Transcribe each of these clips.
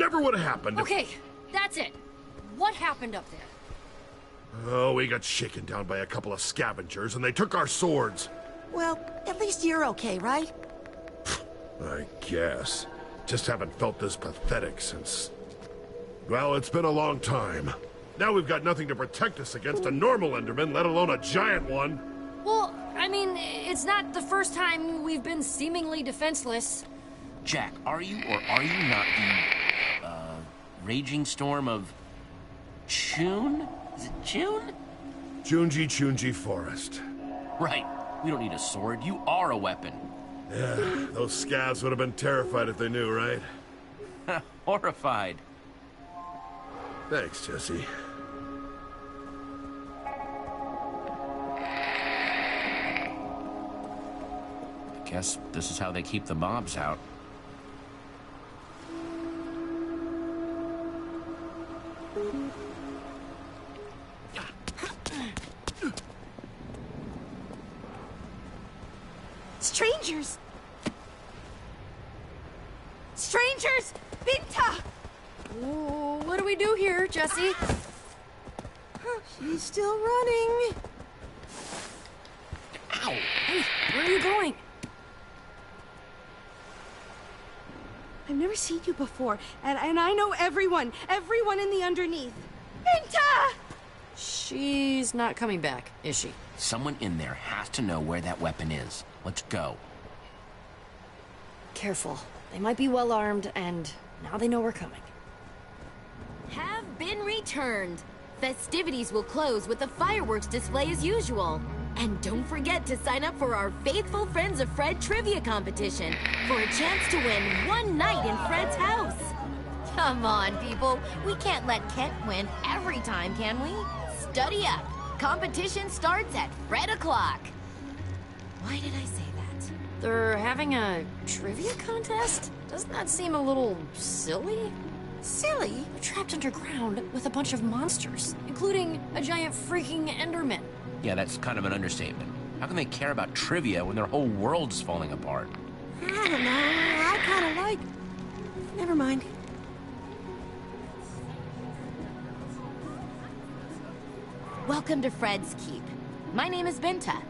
never would have happened. Okay, that's it. What happened up there? Oh, we got shaken down by a couple of scavengers, and they took our swords. Well, at least you're okay, right? I guess. Just haven't felt this pathetic since... Well, it's been a long time. Now we've got nothing to protect us against a normal Enderman, let alone a giant one. Well, I mean, it's not the first time we've been seemingly defenseless. Jack, are you or are you not the, raging storm of... Chun? Is it Chun? Chunji Forest. Right. We don't need a sword. You are a weapon. Yeah, those scavs would have been terrified if they knew, right? Horrified. Thanks, Jesse. I guess this is how they keep the mobs out. Strangers! Strangers! Binta! Ooh, what do we do here, Jesse? She's still running. Ow! Hey, where are you going? I've never seen you before, and I know everyone in the underneath. Binta! She's not coming back, is she? Someone in there has to know where that weapon is. Let's go. Careful. They might be well armed, and now they know we're coming. Have been returned. Festivities will close with a fireworks display as usual. And don't forget to sign up for our Faithful Friends of Fred trivia competition for a chance to win one night in Fred's house. Come on, people. We can't let Kent win every time, can we? Study up. Competition starts at Fred o'clock. Why did I say that? They're having a trivia contest? Doesn't that seem a little silly? Silly? They're trapped underground with a bunch of monsters, including a giant freaking Enderman. Yeah, that's kind of an understatement. How can they care about trivia when their whole world's falling apart? I don't know. I kind of like... Never mind. Welcome to Fred's Keep. My name is Binta.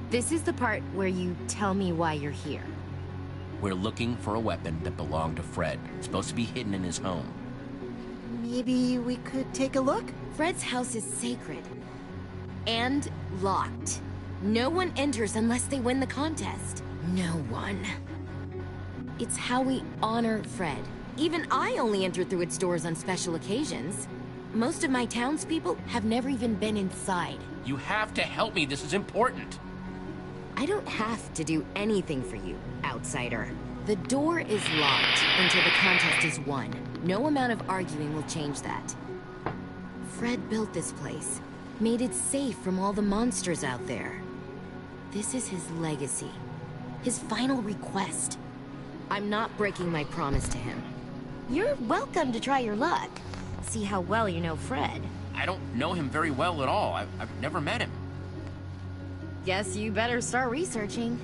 This is the part where you tell me why you're here. We're looking for a weapon that belonged to Fred. It's supposed to be hidden in his home. Maybe we could take a look? Fred's house is sacred. And locked. No one enters unless they win the contest. No one. It's how we honor Fred. Even I only enter through its doors on special occasions. Most of my townspeople have never even been inside. You have to help me. This is important. I don't have to do anything for you, outsider. The door is locked until the contest is won. No amount of arguing will change that. Fred built this place, made it safe from all the monsters out there. This is his legacy, his final request. I'm not breaking my promise to him. You're welcome to try your luck. See how well you know Fred. I don't know him very well at all. I've never met him. Guess you better start researching.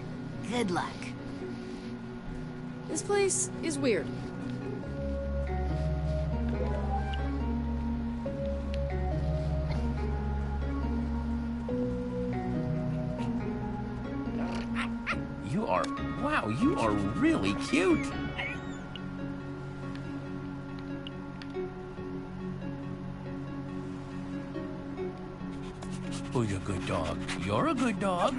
Good luck. This place is weird. Wow, you are really cute. Oh, you're a good dog. You're a good dog.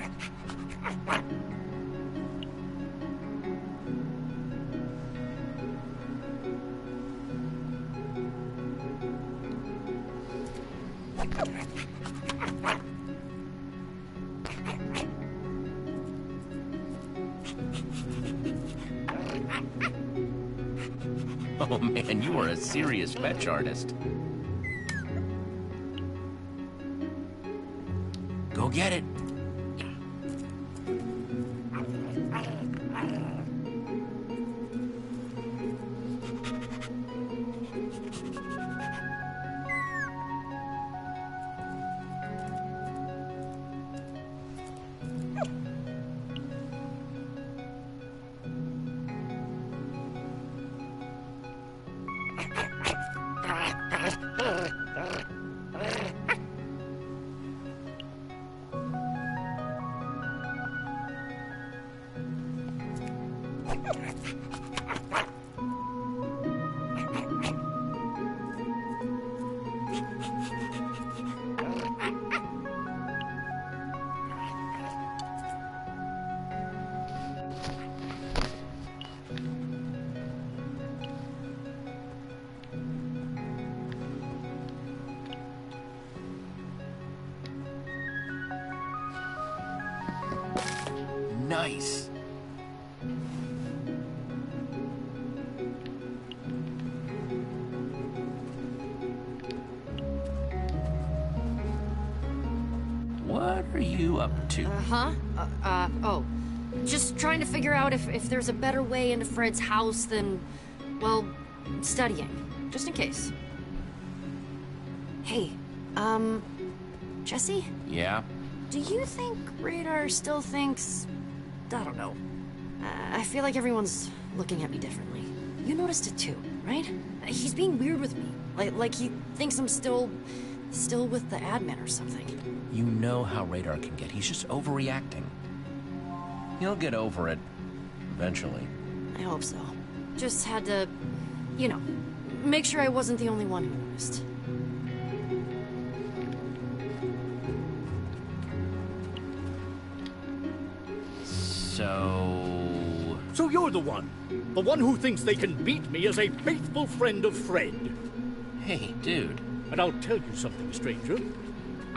Oh man, you are a serious fetch artist. Go get it. Nice. What are you up to? Oh. Just trying to figure out if there's a better way into Fred's house than, well, studying. Just in case. Hey, Jesse? Yeah? Do you think Radar still thinks... I don't know. I feel like everyone's looking at me differently. You noticed it too, right? He's being weird with me. Like he thinks I'm still with the admin or something. You know how Radar can get. He's just overreacting. He'll get over it. Eventually. I hope so. Just had to, you know, make sure I wasn't the only one who noticed. So you're the one who thinks they can beat me as a faithful friend of Fred. Hey, dude. And I'll tell you something, stranger.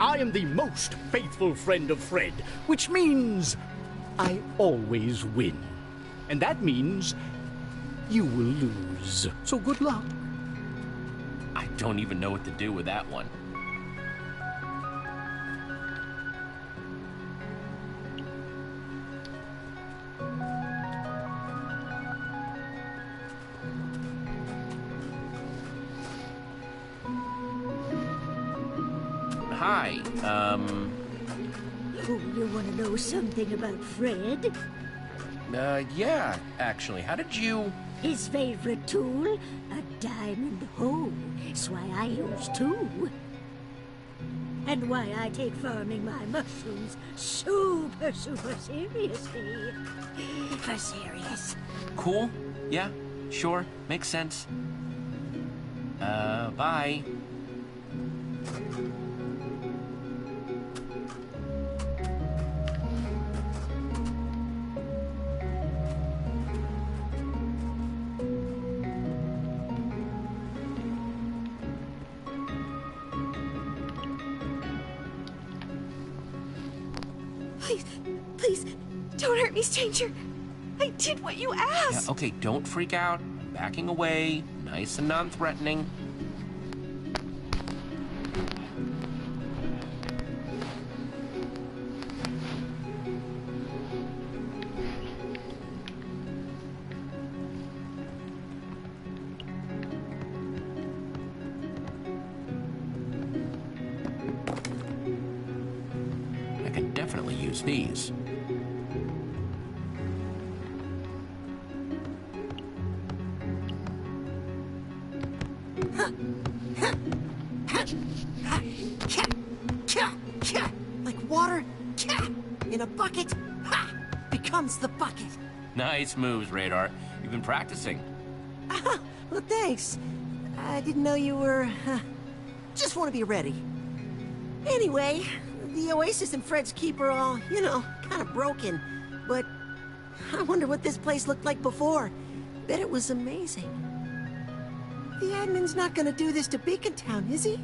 I am the most faithful friend of Fred, which means I always win. And that means you will lose. So good luck. I don't even know what to do with that one. Hi, Oh, you want to know something about Fred? Yeah, actually. How did you... His favorite tool? A diamond hoe. It's why I use two. And why I take farming my mushrooms super seriously. For serious. Cool? Yeah, sure. Makes sense. Bye. Please, don't hurt me, stranger. I did what you asked. Yeah, okay, don't freak out. I'm backing away, nice and non-threatening. I can definitely use these. Like water in a bucket becomes the bucket. Nice moves, Radar. You've been practicing. Well, thanks. I didn't know you were... just want to be ready. Anyway, the Oasis and Fred's Keep are all, you know, kind of broken. But I wonder what this place looked like before. Bet it was amazing. The admin's not gonna do this to Beacon Town, is he?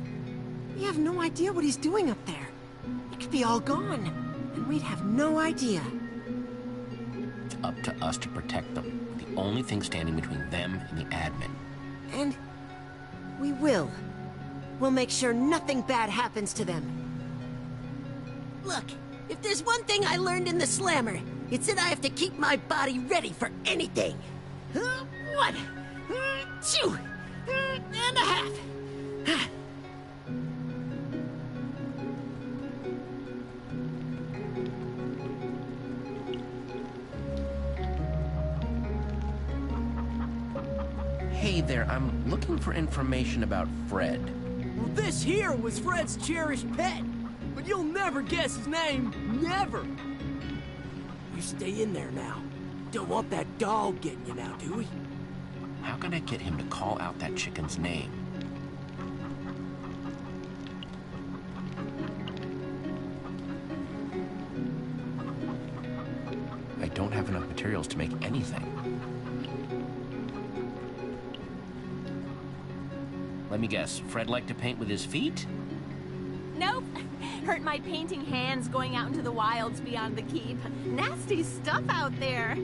We have no idea what he's doing up there. It could be all gone, and we'd have no idea. It's up to us to protect them. The only thing standing between them and the admin. And we will. We'll make sure nothing bad happens to them. Look, if there's one thing I learned in the Slammer, it's that I have to keep my body ready for anything. 1, 2, and a half. Hey there, I'm looking for information about Fred. Well, this here was Fred's cherished pet, but you'll never guess his name. Never. You stay in there now. Don't want that dog getting you now, do we? How can I get him to call out that chicken's name? I don't have enough materials to make anything. Let me guess, Fred liked to paint with his feet? Nope. Hurt my painting hands going out into the wilds beyond the keep. Nasty stuff out there.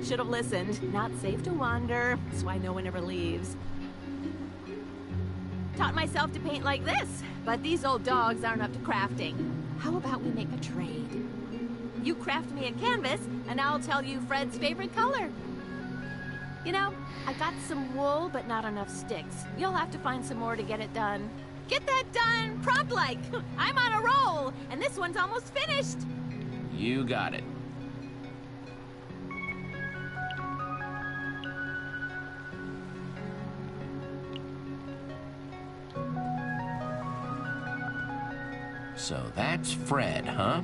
Should have listened. Not safe to wander. That's why no one ever leaves. Taught myself to paint like this, but these old dogs aren't up to crafting. How about we make a trade? You craft me a canvas, and I'll tell you Fred's favorite color. You know, I got some wool, but not enough sticks. You'll have to find some more to get it done. Get that done, prompt-like. I'm on a roll, and this one's almost finished. You got it. So that's Fred, huh?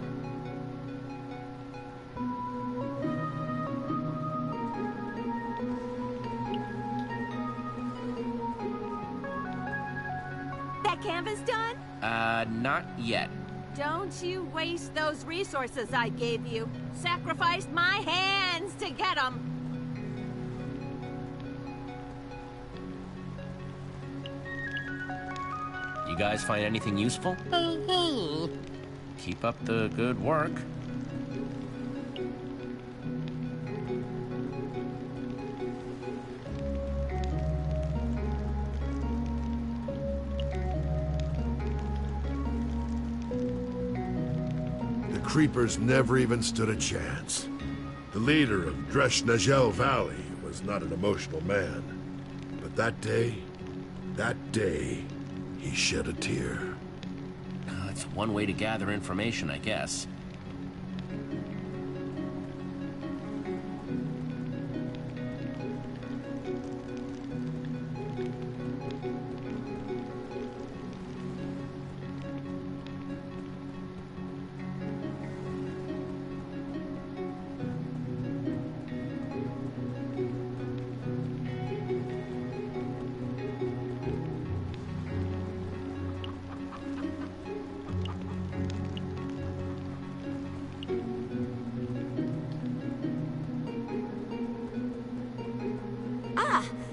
That canvas done? Not yet. Don't you waste those resources I gave you. Sacrificed my hands to get them. You guys find anything useful? Keep up the good work. The Creepers never even stood a chance. The leader of Dreshnagel Valley was not an emotional man. But that day, he shed a tear. It's one way to gather information, I guess.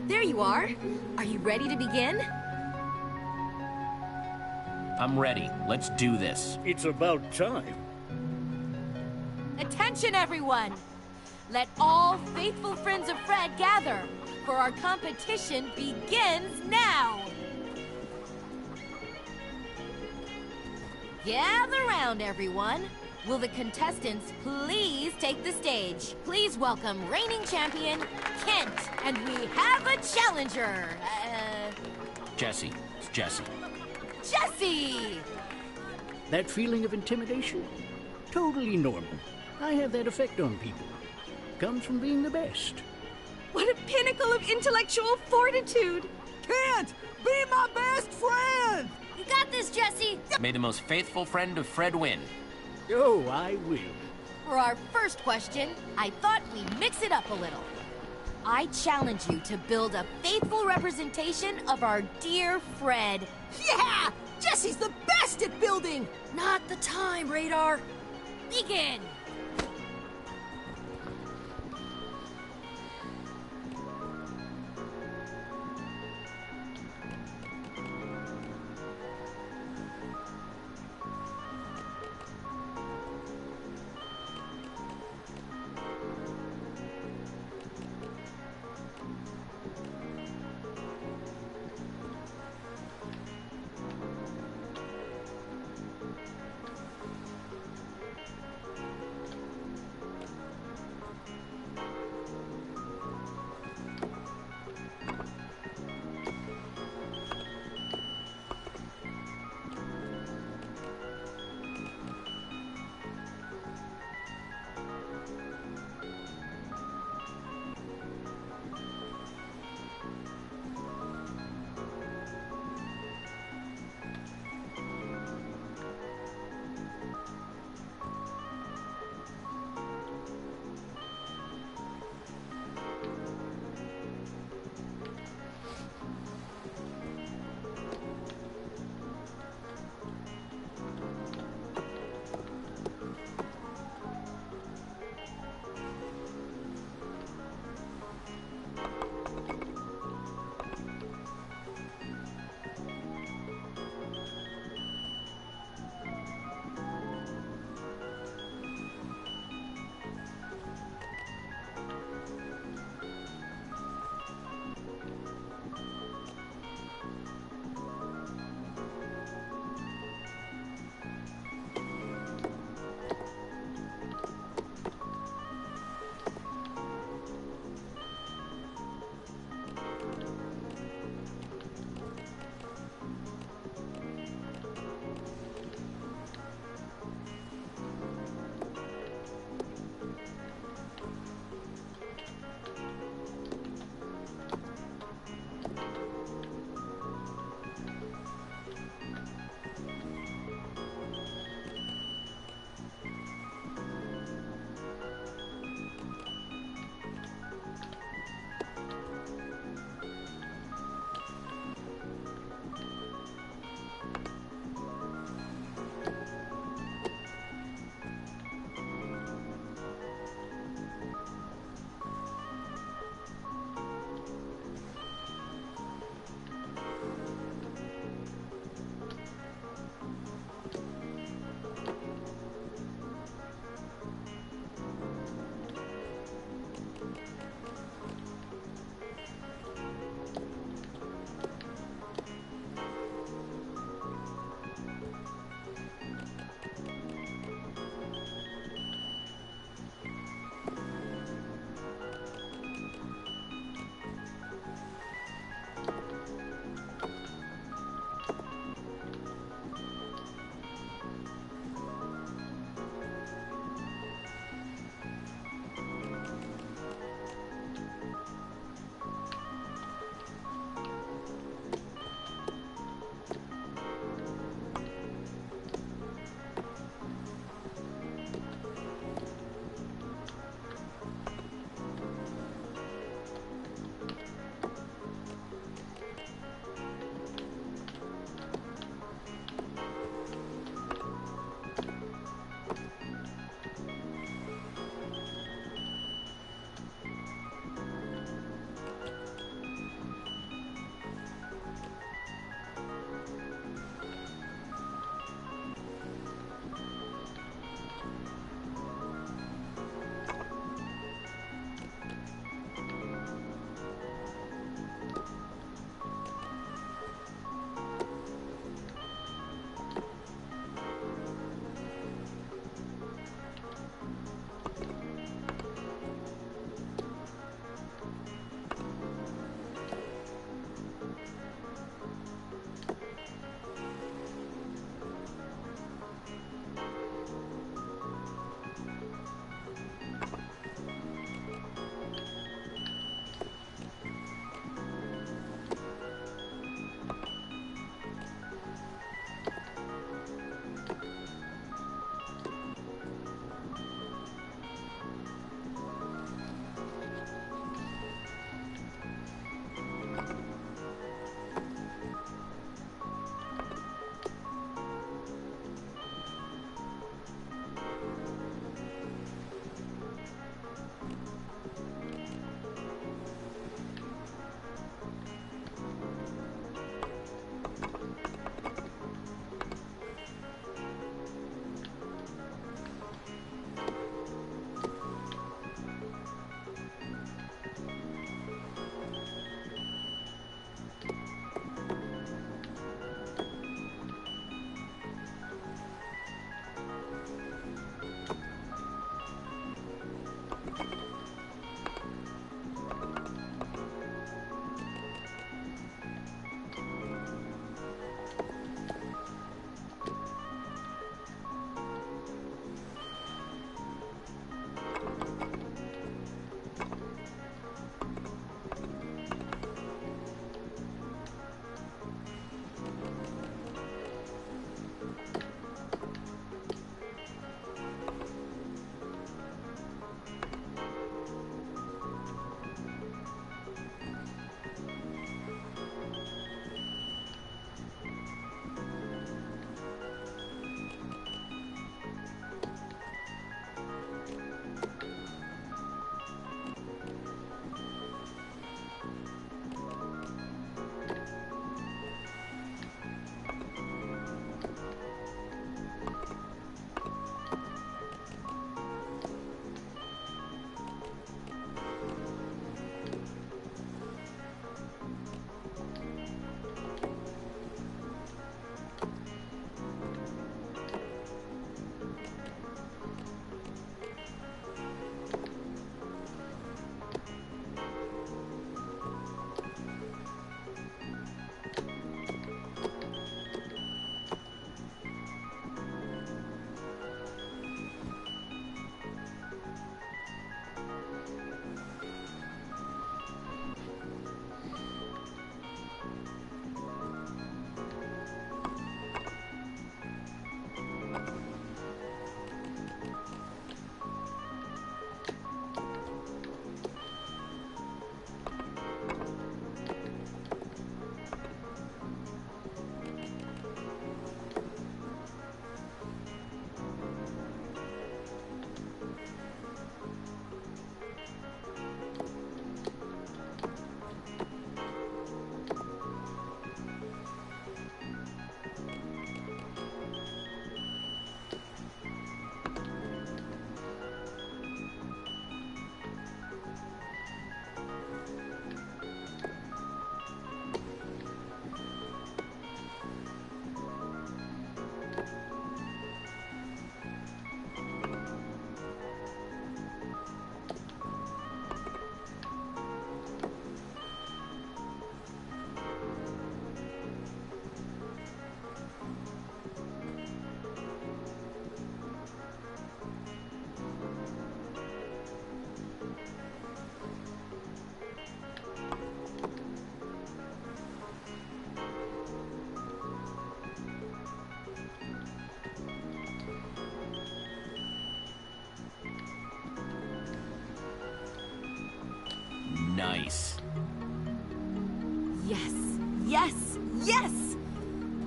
There you are. Are you ready to begin? I'm ready. Let's do this. It's about time. Attention, everyone! Let all faithful friends of Fred gather, for our competition begins now! Gather round, everyone. Will the contestants please take the stage? Please welcome reigning champion, Kent. And we have a challenger. Jesse. It's Jesse. Jesse! That feeling of intimidation? Totally normal. I have that effect on people. Comes from being the best. What a pinnacle of intellectual fortitude! Can't be my best friend! You got this, Jesse! May the most faithful friend of Fred win. Oh, I will. For our first question, I thought we'd mix it up a little. I challenge you to build a faithful representation of our dear Fred. Yeah! Jesse's the best at building! Not the time, Radar. Begin! Yes, yes, yes!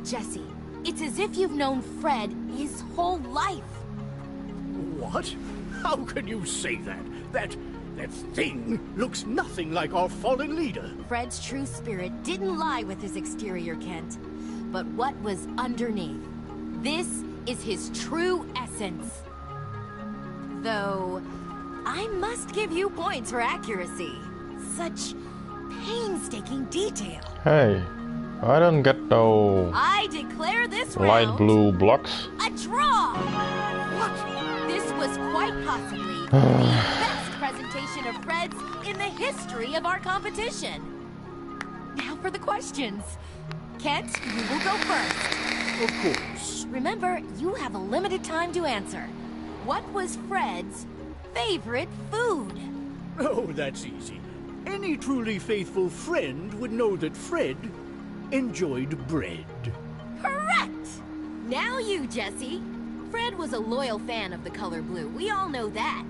Jesse, it's as if you've known Fred his whole life. What? How can you say that? That thing looks nothing like our fallen leader. Fred's true spirit didn't lie with his exterior, Kent. But what was underneath? This is his true essence. Though, I must give you points for accuracy. Such painstaking detail. Hey, I don't get no I declare this light round blue blocks. a draw! What? This was quite possibly the best presentation of Fred's in the history of our competition. Now for the questions. Kent, you will go first. Of course. Remember, you have a limited time to answer. What was Fred's favorite food? Oh, that's easy. Any truly faithful friend would know that Fred enjoyed bread. Correct! Now you, Jesse. Fred was a loyal fan of the color blue. We all know that.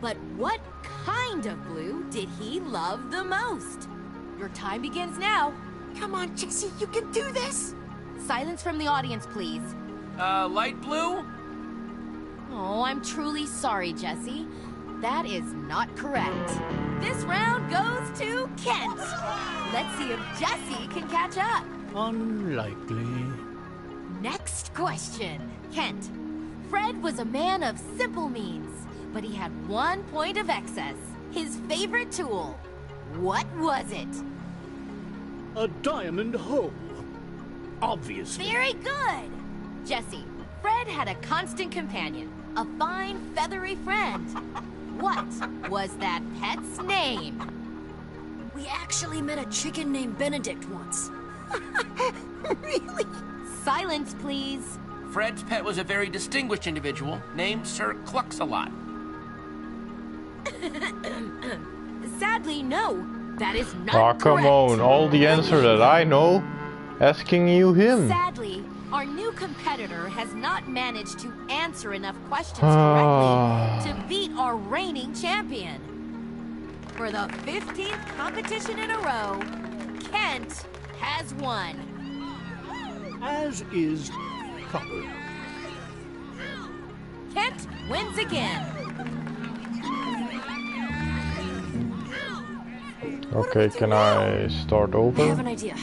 But what kind of blue did he love the most? Your time begins now. Come on, Jesse, you can do this! Silence from the audience, please. Light blue? Oh, I'm truly sorry, Jesse. That is not correct. This round goes to Kent. Let's see if Jesse can catch up. Unlikely. Next question. Kent. Fred was a man of simple means, but he had 1 point of excess. His favorite tool. What was it? A diamond hoe. Obviously. Very good! Jesse, Fred had a constant companion, a fine, feathery friend. What was that pet's name? We actually met a chicken named Benedict once. Really? Silence, please. Fred's pet was a very distinguished individual named Sir Clux-a-Lot. Sadly, no. That is not Ah, come correct. on, all the answer that I know, asking you him. Sadly, our new competitor has not managed to answer enough questions Ah. correctly to beat our reigning champion. For the 15th competition in a row, Kent has won. As is covered. Kent wins again. Okay, can I start I have over? an idea.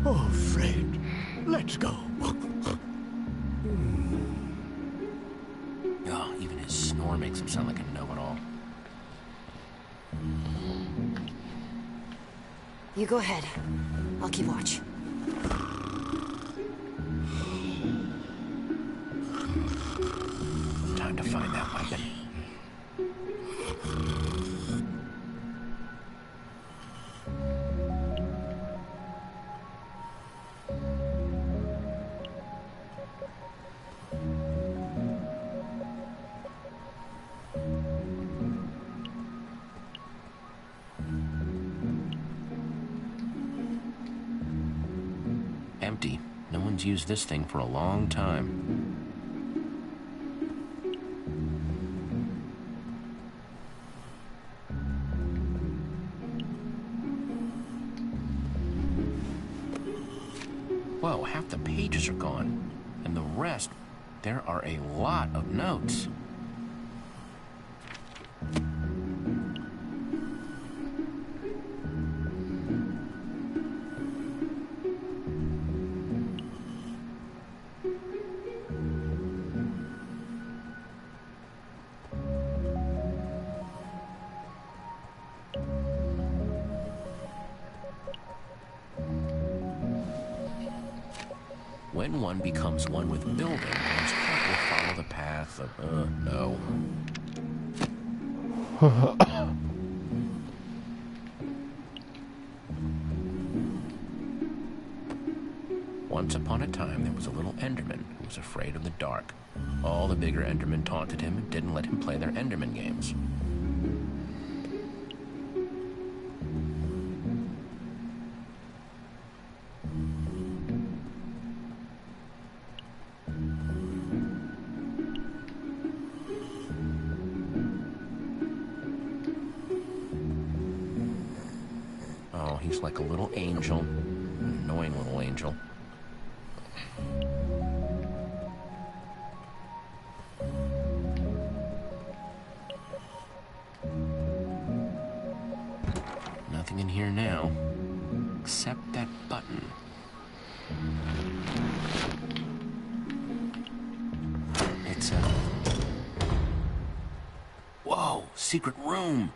Oh, Fred, let's go. Oh, even his snore makes him sound like a know-it-all. You go ahead. I'll keep watch. Time to find that weapon. Empty. No one's used this thing for a long time. Whoa, half the pages are gone. And the rest, there are a lot of notes. When one becomes one with building, one's heart will follow the path of, no. Once upon a time, there was a little Enderman who was afraid of the dark. All the bigger Endermen taunted him and didn't let him play their Enderman games. He's like a little angel. An annoying little angel. Nothing in here now, except that button. It's a... Whoa, secret room.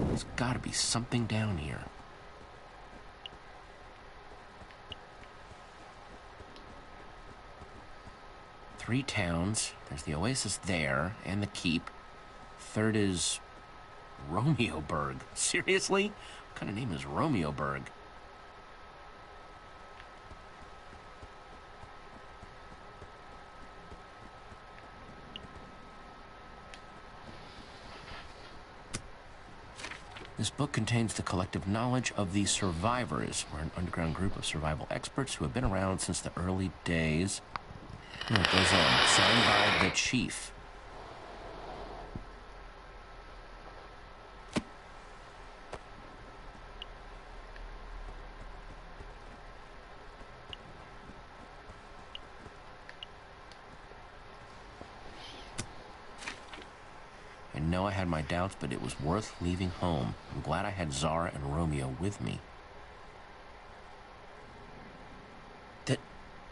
There's gotta be something down here. Three towns. There's the oasis there, and the keep. Third is... Romeoburg. Seriously? What kind of name is Romeoburg? This book contains the collective knowledge of the survivors. We're an underground group of survival experts who have been around since the early days. And it goes on. Signed by the chief. I know I had my doubts, but it was worth leaving home. I'm glad I had Zara and Romeo with me.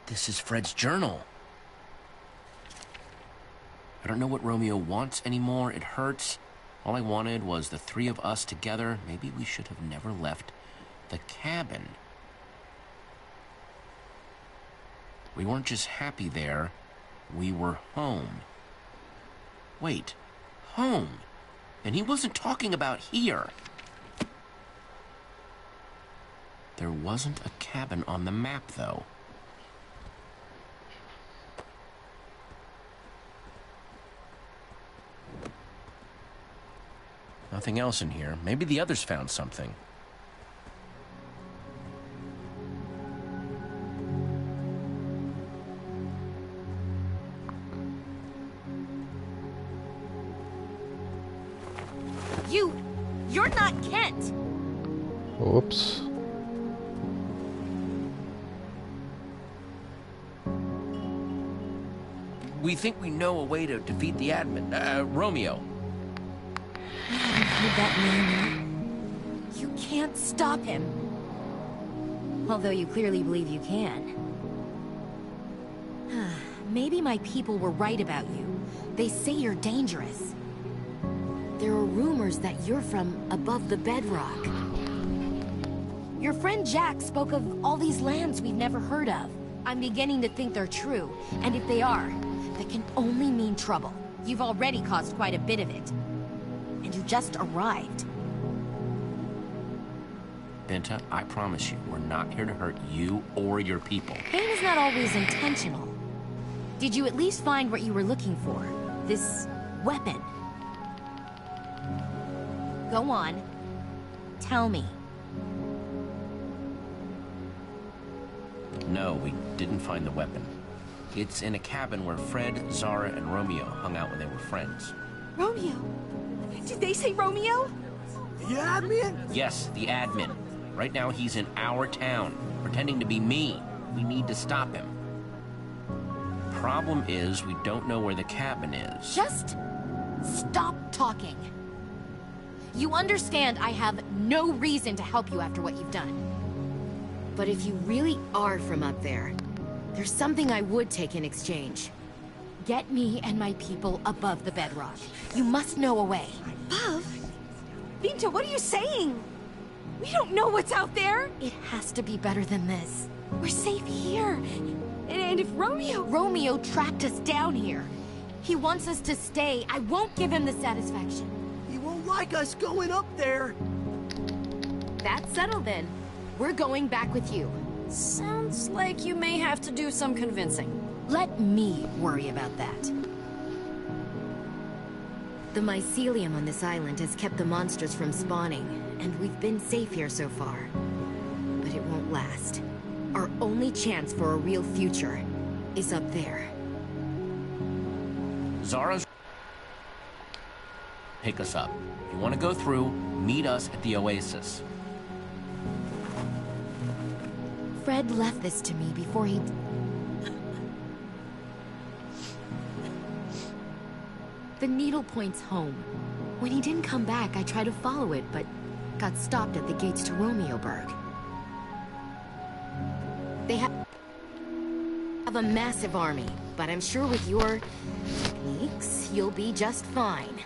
This is Fred's journal. I don't know what Romeo wants anymore. It hurts. All I wanted was the three of us together. Maybe we should have never left the cabin. We weren't just happy there. We were home. Wait. Home. And he wasn't talking about here. There wasn't a cabin on the map, though. Nothing else in here. Maybe the others found something. You're not Kent! Oops. We think we know a way to defeat the admin, Romeo. I haven't heard that name yet. You can't stop him. Although you clearly believe you can. Maybe my people were right about you. They say you're dangerous. There are rumors that you're from above the bedrock. Your friend Jack spoke of all these lands we've never heard of. I'm beginning to think they're true, and if they are, that can only mean trouble. You've already caused quite a bit of it. And you just arrived. Benta, I promise you, we're not here to hurt you or your people. Pain is not always intentional. Did you at least find what you were looking for? This weapon? Go on. Tell me. No, we didn't find the weapon. It's in a cabin where Fred, Zara, and Romeo hung out when they were friends. Romeo? Did they say Romeo? The admin? Yes, the admin. Right now he's in our town, pretending to be me. We need to stop him. Problem is, we don't know where the cabin is. Just stop talking. You understand I have no reason to help you after what you've done. But if you really are from up there, there's something I would take in exchange. Get me and my people above the bedrock. You must know a way. Above? Binta, what are you saying? We don't know what's out there. It has to be better than this. We're safe here. And if Romeo... Romeo tracked us down here. He wants us to stay. I won't give him the satisfaction. He won't like us going up there. That's settled then. We're going back with you. Sounds like you may have to do some convincing. Let me worry about that. The mycelium on this island has kept the monsters from spawning, and we've been safe here so far. But it won't last. Our only chance for a real future is up there. Zara's... pick us up. If you want to go through, meet us at the Oasis. Fred left this to me before he... The needle points home. When he didn't come back, I tried to follow it, but got stopped at the gates to Romeoburg. They have a massive army, but I'm sure with your techniques, you'll be just fine.